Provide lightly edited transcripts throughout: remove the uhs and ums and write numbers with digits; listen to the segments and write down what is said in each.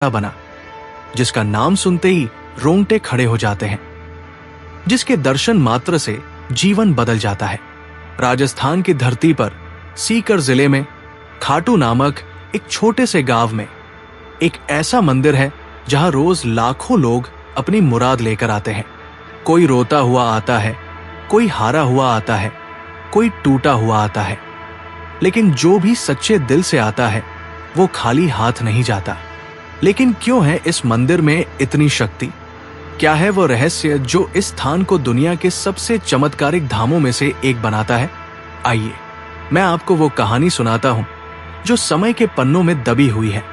बना, जिसका नाम सुनते ही रोंगटे खड़े हो जाते हैं, जिसके दर्शन मात्र से जीवन बदल जाता है। राजस्थान की धरती पर सीकर जिले में खाटू नामक एक छोटे से गांव में एक ऐसा मंदिर है जहां रोज लाखों लोग अपनी मुराद लेकर आते हैं। कोई रोता हुआ आता है, कोई हारा हुआ आता है, कोई टूटा हुआ आता है, लेकिन जो भी सच्चे दिल से आता है वो खाली हाथ नहीं जाता। लेकिन क्यों है इस मंदिर में इतनी शक्ति? क्या है वो रहस्य जो इस स्थान को दुनिया के सबसे चमत्कारिक धामों में से एक बनाता है? आइए मैं आपको वो कहानी सुनाता हूं जो समय के पन्नों में दबी हुई है,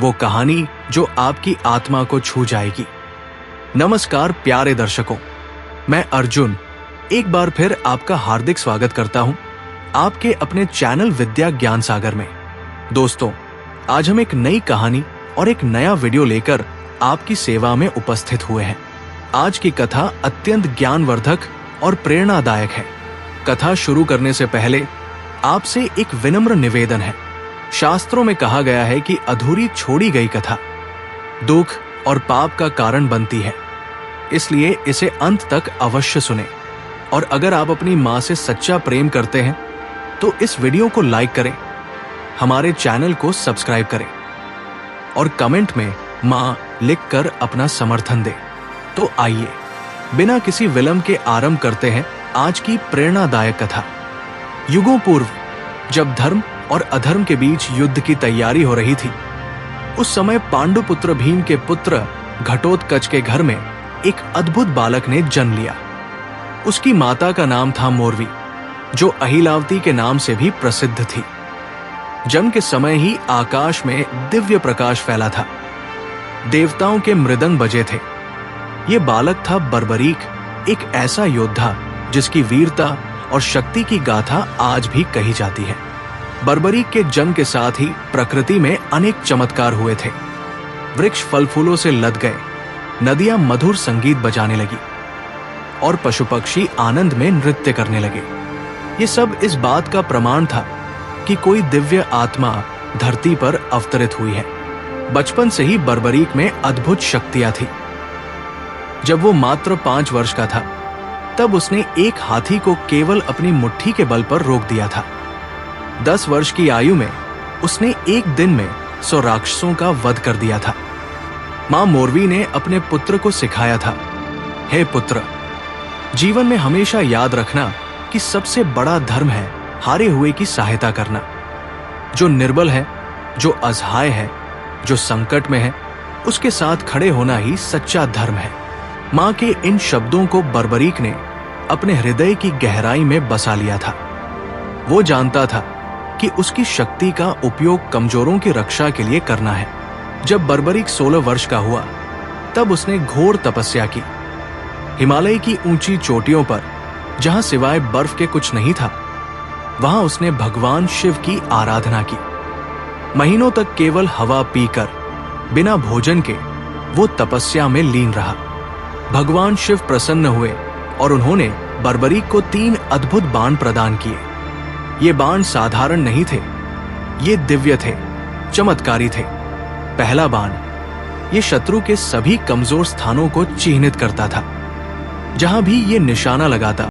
वो कहानी जो आपकी आत्मा को छू जाएगी। नमस्कार प्यारे दर्शकों, मैं अर्जुन एक बार फिर आपका हार्दिक स्वागत करता हूं आपके अपने चैनल विद्या ज्ञान सागर में। दोस्तों, आज हम एक नई कहानी और एक नया वीडियो लेकर आपकी सेवा में उपस्थित हुए हैं। आज की कथा अत्यंत ज्ञानवर्धक और प्रेरणादायक है। कथा शुरू करने से पहले आपसे एक विनम्र निवेदन है। शास्त्रों में कहा गया है कि अधूरी छोड़ी गई कथा दुख और पाप का कारण बनती है, इसलिए इसे अंत तक अवश्य सुने। और अगर आप अपनी माँ से सच्चा प्रेम करते हैं तो इस वीडियो को लाइक करें, हमारे चैनल को सब्सक्राइब करें और कमेंट में माँ लिखकर अपना समर्थन दें। तो आइए बिना किसी विलंब के आरंभ करते हैं आज की प्रेरणादायक कथा। युगों पूर्व जब धर्म और अधर्म के बीच युद्ध की तैयारी हो रही थी, उस समय पांडुपुत्र भीम के पुत्र घटोत्कच के घर में एक अद्भुत बालक ने जन्म लिया। उसकी माता का नाम था मोरवी, जो अहिलावती के नाम से भी प्रसिद्ध थी। जन्म के समय ही आकाश में दिव्य प्रकाश फैला था, देवताओं के मृदंग बजे थे। ये बालक था बर्बरीक, एक ऐसा योद्धा जिसकी वीरता और शक्ति की गाथा आज भी कही जाती है। बर्बरीक के जन्म के साथ ही प्रकृति में अनेक चमत्कार हुए थे। वृक्ष फल फूलों से लद गए, नदियां मधुर संगीत बजाने लगी और पशु पक्षी आनंद में नृत्य करने लगे। ये सब इस बात का प्रमाण था कि कोई दिव्य आत्मा धरती पर अवतरित हुई है। बचपन से ही बर्बरीक में अद्भुत शक्तियां थी। जब वो मात्र 5 वर्ष का था, तब उसने एक हाथी को केवल अपनी मुट्ठी के बल पर रोक दिया था। 10 वर्ष की आयु में उसने एक दिन में 100 राक्षसों का वध कर दिया था। मां मोरवी ने अपने पुत्र को सिखाया था, हे पुत्र, जीवन में हमेशा याद रखना कि सबसे बड़ा धर्म है हारे हुए की सहायता करना। जो निर्बल है, जो असहाय है, जो संकट में है, उसके साथ खड़े होना ही सच्चा धर्म है। मां के इन शब्दों को बर्बरीक ने अपने हृदय की गहराई में बसा लिया था। वो जानता था कि उसकी शक्ति का उपयोग कमजोरों की रक्षा के लिए करना है। जब बर्बरीक 16 वर्ष का हुआ, तब उसने घोर तपस्या की। हिमालय की ऊंची चोटियों पर, जहां सिवाय बर्फ के कुछ नहीं था, वहां उसने भगवान शिव की आराधना की। महीनों तक केवल हवा पीकर, बिना भोजन के वो तपस्या में लीन रहा। भगवान शिव प्रसन्न हुए और उन्होंने बर्बरीक को 3 अद्भुत बाण प्रदान किए। ये बाण साधारण नहीं थे, ये दिव्य थे, चमत्कारी थे। पहला बाण ये शत्रु के सभी कमजोर स्थानों को चिह्नित करता था। जहां भी ये निशाना लगाता,